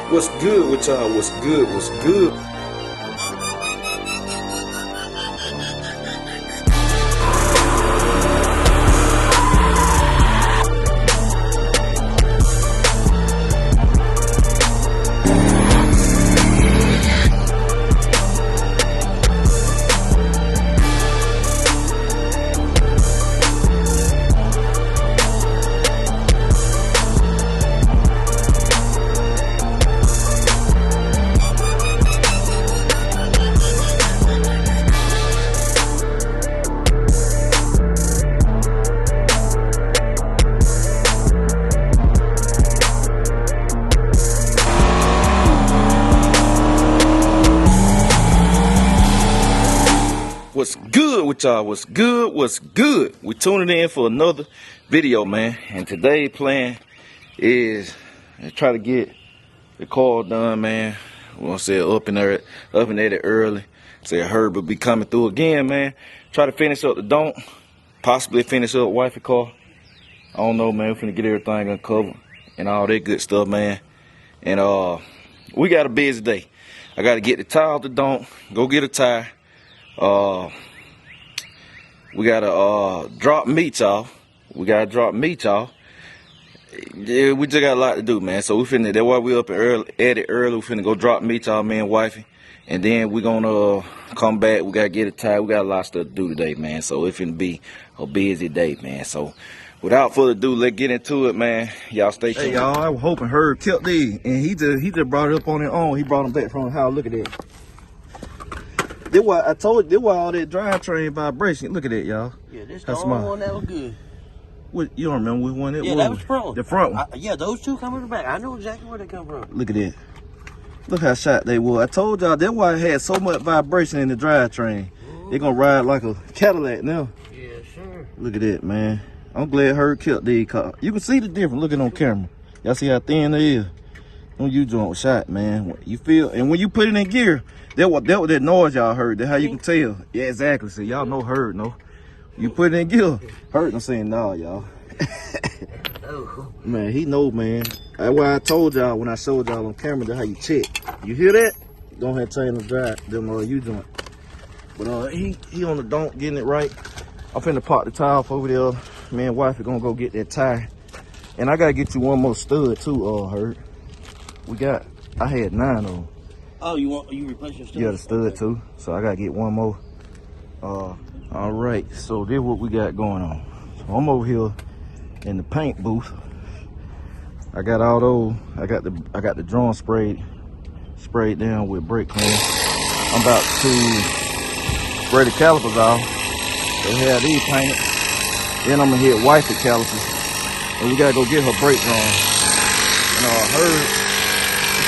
What's good with y'all? What's good? What's good? What's good with y'all? What's good? What's good? We tuning in for another video, man. And today's plan is to try to get the car done, man. We want to say up and at it early. Say Herb will be coming through again, man. Try to finish up the Donk. Possibly finish up wifey car. I don't know, man. We're finna get everything uncovered and all that good stuff, man. And we got a busy day. I got to get the tire off the Donk. Go get a tire. We gotta drop meats off. Yeah, we just got a lot to do, man. So we finna, that's why we up early, at it early. We finna go drop meats off, me and wifey. And then we gonna come back. We gotta get a tire. We got a lot of stuff to do today, man. So it finna be a busy day, man. So without further ado, let's get into it, man. Y'all stay tuned. Hey y'all, I was hoping Herb killed these, and he just brought it up on his own. He brought them back from the house. Look at that. This why I told you, this why all that drivetrain vibration. Look at that, y'all. Yeah, this the only one that was good. What, you don't remember which one it was? Yeah, that was the front one. The front one? Yeah, those two come in the back. I know exactly where they come from. Look at that. Look how shot they were. I told y'all, that's why it had so much vibration in the drivetrain. They're going to ride like a Cadillac now. Yeah, sure. Look at that, man. I'm glad Herb killed these cars. You can see the difference looking on camera. Y'all see how thin they is? When you joint was shot, man. You feel, and when you put it in gear, that was that noise y'all heard. That's how you can tell. Yeah, exactly. So y'all know Herb, no? You put it in gear, Herb, I'm saying nah, y'all. Man, he know, man. That's why I told y'all when I showed y'all on camera, that's how you check. You hear that? Go ahead and turn the drive, them you joint. But he on the Donk getting it right. I'm finna park the tire off over there. Me and wife are gonna go get that tire. And I gotta get you one more stud too, Herb. I had 9 of them. Oh, you replace your stud? Yeah, the stud too. So I gotta get one more. All right, so this is what we got going on. So I'm over here in the paint booth. I got all those. I got the drum sprayed down with brake cleaner. I'm about to spray the calipers off. They have these painted. Then I'm gonna hit wifey calipers, and we gotta go get her brake drum. And Herb,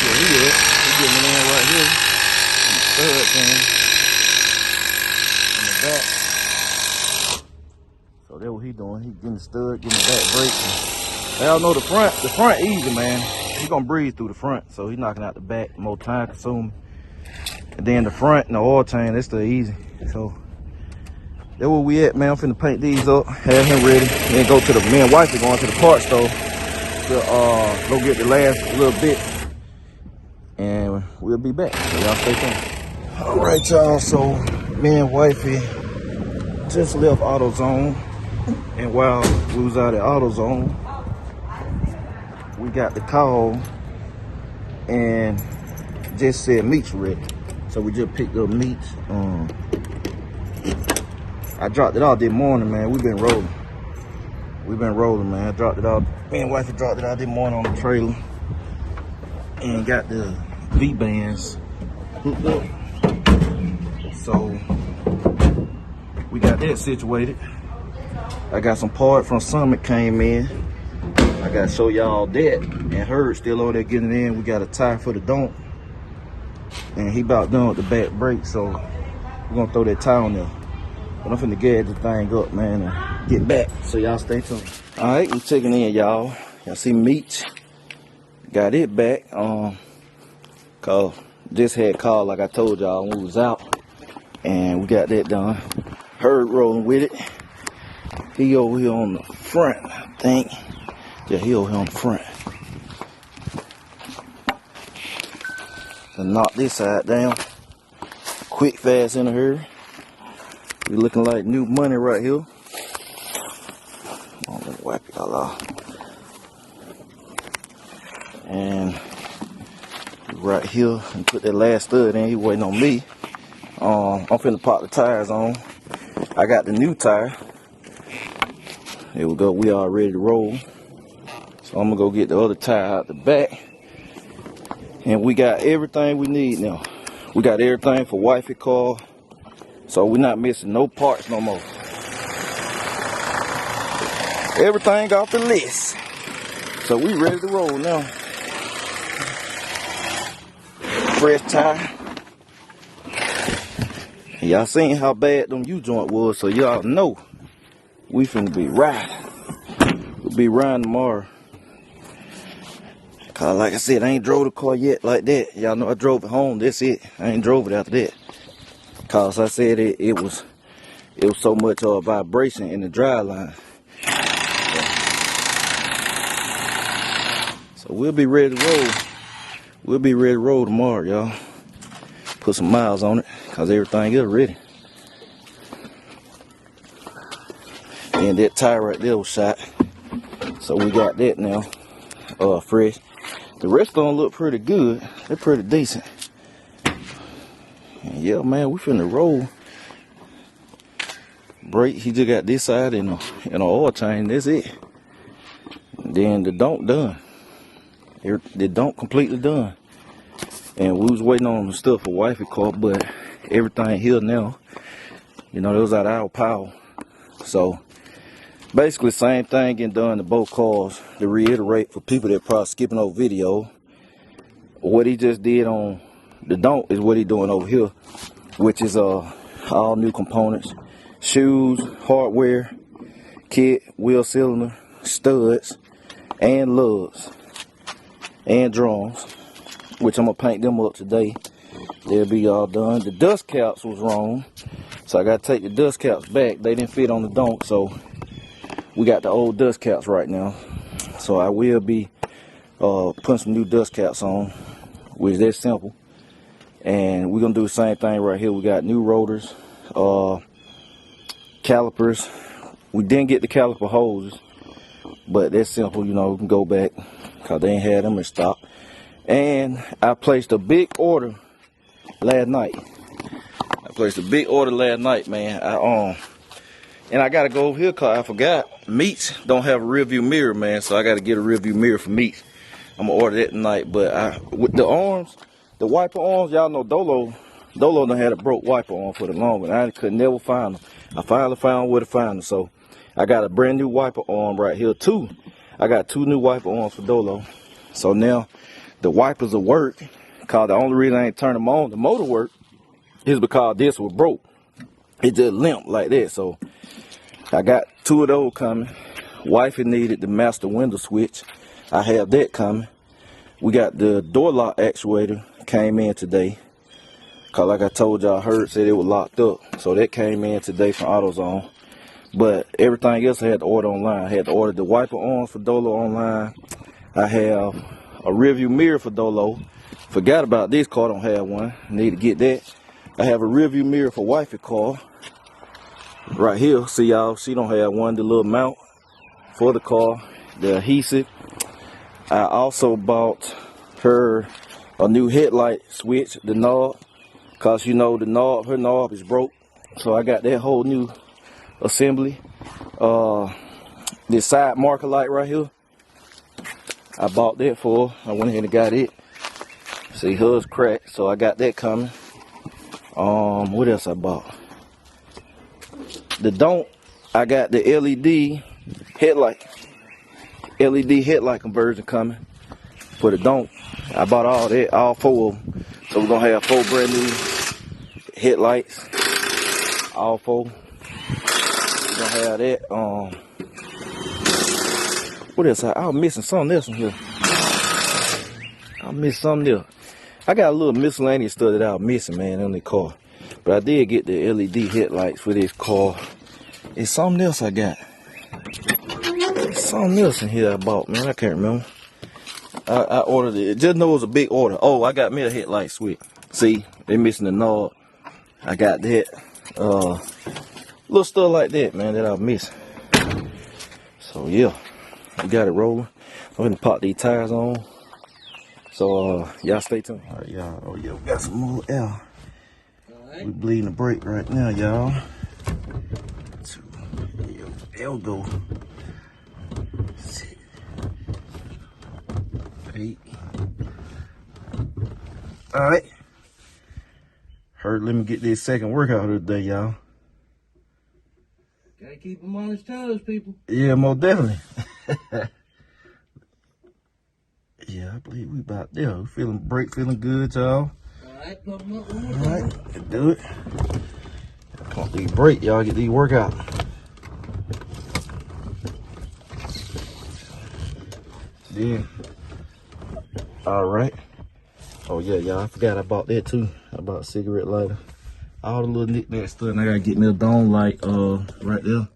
where he at? He getting it in right here. Stud thing in the back. So that's what he doing. He getting the stud, getting the back brake. Y'all know the front easy, man. He gonna breeze through the front, so he knocking out the back, more time consuming. And then the front and the oil tank, that's still easy. So that's where we at, man. I'm finna paint these up, have him ready, and then go to me and wife are going to the parts store to go get the last little bit. And we'll be back, so y'all stay tuned. All right, y'all, so me and wifey just left AutoZone, and while we was out at AutoZone, we got the call and just said meat's ready. So we just picked up meats. I dropped it out this morning, man. We've been rolling, man. I dropped it out, me and wifey dropped it out this morning on the trailer and got the V-bands hooked up. So we got that situated. I got some part from Summit came in. I gotta show y'all that. And Herb still over there getting in. We got a tire for the Donk. And he about done with the back brake, so we're gonna throw that tire on there. But I'm finna gas the thing up, man, and get back. So y'all stay tuned. All right, we checking in, y'all. Y'all see meat. Got it back. Cause this had called, like I told y'all, when we was out. And we got that done. Herb rolling with it. He over here on the front, I think. Yeah, he over here on the front. to knock this side down. Quick, fast, in a hurry. We looking like new money right here. Oh, let me wipe y'all off. And right here, and put that last stud in. He waiting on me. I'm finna pop the tires on. I got the new tire. There we go. We all ready to roll. So I'm gonna go get the other tire out the back. And we got everything we need now. We got everything for wifey car. So we're not missing no parts no more. Everything off the list. So we ready to roll now. Fresh tire. Y'all seen how bad them U-joint was, so y'all know we finna be riding. We'll be riding tomorrow. Cause like I said, I ain't drove the car yet like that. Y'all know I drove it home, that's it. I ain't drove it after that. Cause I said it was so much vibration in the drive line. So we'll be ready to roll. We'll be ready to roll tomorrow, y'all. Put some miles on it, cause everything is ready. And that tire right there was shot. So we got that now, fresh. The rest of them look pretty good. They're pretty decent. And yeah, man, we finna roll. Brake, he just got this side and an oil change, that's it. And then the Donk done. The Donk completely done. And we was waiting on the stuff for wifey car, but everything here now. You know, it was out of our power. So basically same thing getting done to both cars. To reiterate for people that probably skipping over video, what he just did on the Donk is what he doing over here, which is all new components, shoes, hardware, kit, wheel cylinder, studs, and lugs, and drums, which I'm gonna paint them up today. They'll be all done. The dust caps was wrong, so I gotta take the dust caps back. They didn't fit on the Donk, so we got the old dust caps right now. So I will be putting some new dust caps on, which is simple. And we're gonna do the same thing right here. We got new rotors, calipers. We didn't get the caliper hoses, but that's simple, you know, we can go back because they ain't had them in stock. And I placed a big order last night. Man. And I gotta go over here because I forgot. Meats don't have a rear view mirror, man, so I gotta get a rear view mirror for Meats. I'm gonna order that tonight. But with the arms, the wiper arms, y'all know Dolo done had a broke wiper arm for the long, but I could never find them. I finally found where to find them, so I got a brand new wiper arm right here too. I got 2 new wiper arms for Dolo. So now the wipers will work. Cause the only reason I ain't turn them on, the motor work, is because this was broke. It just limped like that. So I got 2 of those coming. Wifey needed the master window switch. I have that coming. We got the door lock actuator came in today. Cause like I told y'all, I heard said it was locked up. So that came in today from AutoZone. But everything else I had to order online. I had to order the wiper arms for Dolo online. I have a rear view mirror for Dolo. Forgot about this car, don't have one. Need to get that. I have a rear view mirror for wifey car. Right here, see y'all, she don't have one. The little mount for the car, the adhesive. I also bought her a new headlight switch, the knob. Cause you know the knob, her knob is broke. So I got that whole new assembly. This side marker light right here, I bought that for her. I went ahead and got it. See, hers cracked, so I got that coming. What else I bought? The Donk, I got the LED headlight conversion coming for the Donk. I bought all that, all 4 of them. So we're gonna have 4 brand new headlights, all 4. We're gonna have that. What else? I'm missing something else in here. I missed something else. I got a little miscellaneous stuff that I was missing, man, on the car. But I did get the LED headlights for this car. It's something else I got. There's something else in here I bought, man. I can't remember. I ordered it. Just know it was a big order. Oh, I got me a headlight switch. See, they missing the knob. I got that. Little stuff like that, man, that I missing. So yeah, we got it rolling. I'm gonna pop these tires on. So y'all stay tuned. All right, y'all. Oh yeah, we got some more air. Right. We bleeding the brake right now, y'all. There we go. 6, 8. All right. Heard, let me get this second workout of the day, y'all. Gotta keep him on his toes, people. Yeah, most definitely. Yeah, I believe we about there. We feeling brake, feeling good, y'all. Alright, pump him up one more time. Alright, let's do it. Pump these brake, y'all, get these workout. Then, alright. Oh yeah, y'all, I forgot I bought that too. I bought a cigarette lighter. All the little knick-knack stuff, and I gotta get me a dome light, right there.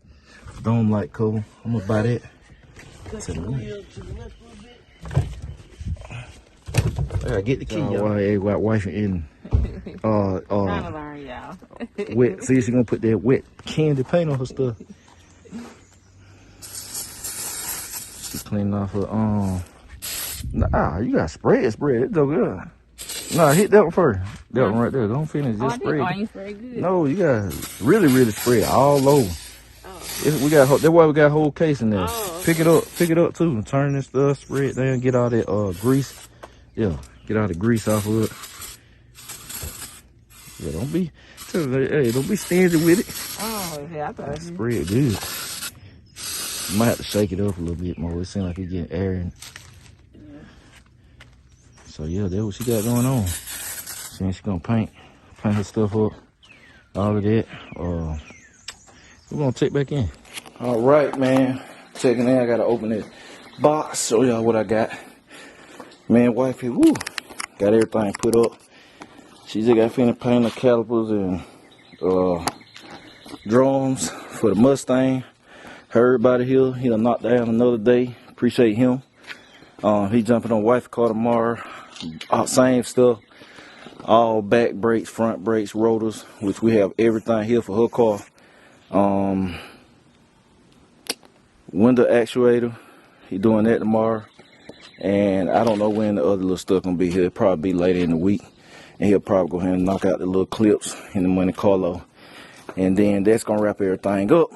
Dome light cover. I'm gonna buy that. to the left a little bit. I gotta get the key, y'all. While got wife in Trying to learn, y'all. wet. See, she gonna put that wet candy paint on her stuff. She cleaning off her Nah, you got spread. It's so good. Nah, hit that one first. That one right there. Don't finish. Just spray. I ain't spray good. No, you got really spread all over. We got that's why we got a whole case in there. Oh. Pick it up too. Turn this stuff, spread it down, get all that grease. Yeah, get all the grease off of it. Yeah, don't be stingy with it. Oh, yeah, I thought Spread good. You might have to shake it up a little bit more. It seems like it's getting air in it. Yeah. So yeah, that's what she got going on. Saying she gonna paint her stuff up, all of that. We're gonna check back in. All right, man. Checking in. I gotta open this box. Show y'all what I got. Man, wifey, woo, got everything put up. She just got finished painting the calipers and drums for the Mustang. Heard about it here. He done knocked down another day. Appreciate him. He jumping on wifey car tomorrow. Same stuff. All back brakes, front brakes, rotors, which we have everything here for her car. Window actuator. He doing that tomorrow. And I don't know when the other little stuff gonna be here. It'll probably be later in the week. And he'll probably go ahead and knock out the little clips in the Monte Carlo. And then that's gonna wrap everything up.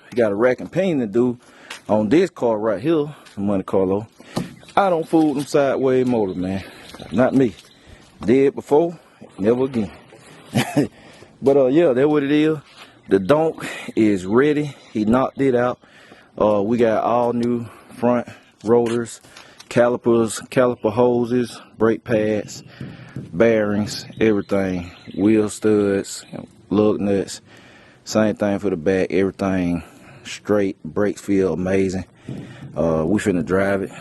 He got a rack and painting to do on this car right here, the Monte Carlo. I don't fool them sideways motors, man. Not me. Did before, never again. But yeah, that's what it is. The Donk is ready. He knocked it out. We got all new front rotors, calipers, caliper hoses, brake pads, bearings, everything, wheel studs, lug nuts, same thing for the back, everything straight, brakes feel amazing. We finna drive it.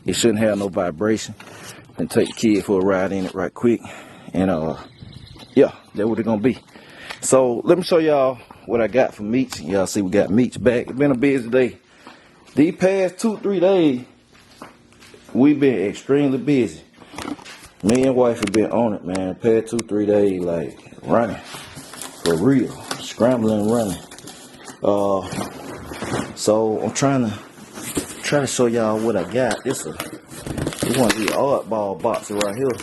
It shouldn't have no vibration. And take the kid for a ride in it right quick. And yeah, that's what it's gonna be. So let me show y'all what I got for meats. Y'all see we got meats back. It's been a busy day. These past 2-3 days, we've been extremely busy. Me and wife have been on it, man. Past 2-3 days, like running for real, scrambling, running. So I'm trying to show y'all what I got. This one of these oddball boxes right here.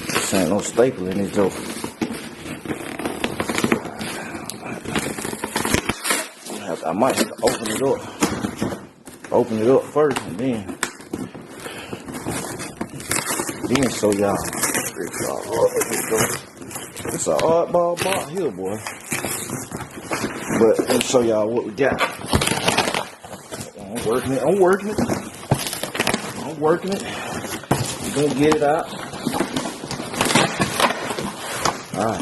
This ain't no staple in this joke. I might have to open it up. Open it up first and then show y'all. It's an oddball box here, boy. But let me show y'all what we got. I'm working it. I'm gonna get it out. Alright.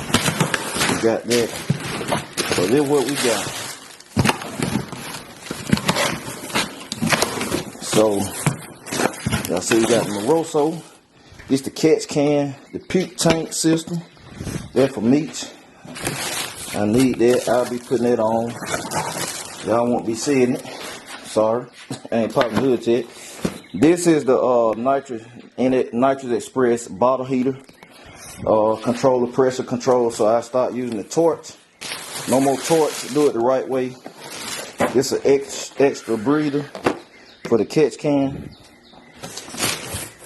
We got that. So this is what we got. So y'all see we got the Moroso. This the catch can, the puke tank system. That's for meat. I need that. I'll be putting that on. Y'all won't be seeing it. Sorry. I ain't popping hoods yet. This is the nitrous express bottle heater, controller, pressure control. So I start using the torch. No more torch, do it the right way. This is an extra breather for the catch can.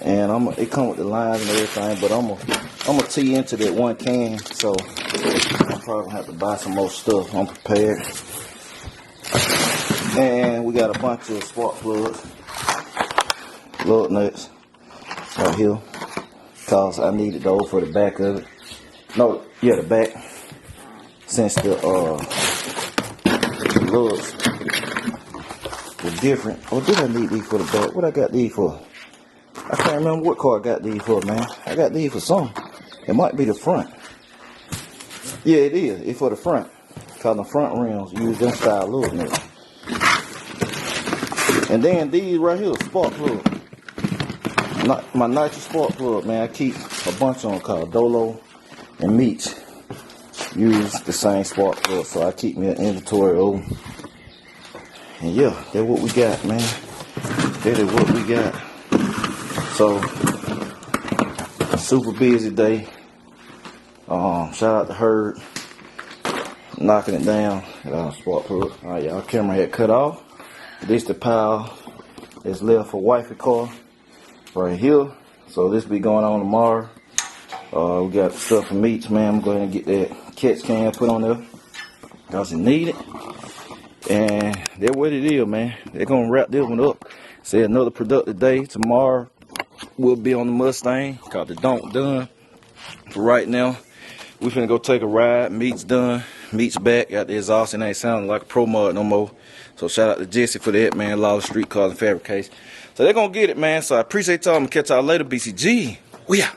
And it comes with the lines and everything, but I'm gonna tee into that one can, so I'm probably gonna have to buy some more stuff. I'm prepared. And we got a bunch of spark plugs, lug nuts right here, cause I needed those for the back of it. No, yeah, the back, since the lugs were different. Oh, did I need these for the back? What I got these for? I can't remember what car I got these for, man. I got these for something. It might be the front. Yeah, it is. It's for the front. Cause the front rims use them style lug nuts. And then these right here, spark plug. My nitrous spark plug, man. I keep a bunch on called Dolo and Meats. Use the same spark plug, so I keep me an inventory over. And yeah, that's what we got, man. That is what we got. So, super busy day. Shout out to Herd, knocking it down. Spark plug. All right, y'all. Camera had cut off. This the pile that's left for wifey car right here. So this be going on tomorrow. We got stuff for meats, man. I'm going to get that catch can put on there because it need it. And that's what it is, man. They're gonna wrap this one up. Say another productive day. Tomorrow we'll be on the Mustang called the Donk done. For right now, we finna go take a ride. Meat's done. Meat's back. Got the exhaust and ain't sounding like a Pro Mod no more. So shout out to Jesse for that, man. Lawless Street Cars and Fabrication. So they're gonna get it, man. So I appreciate y'all. I'm gonna catch y'all later, BCG. We out.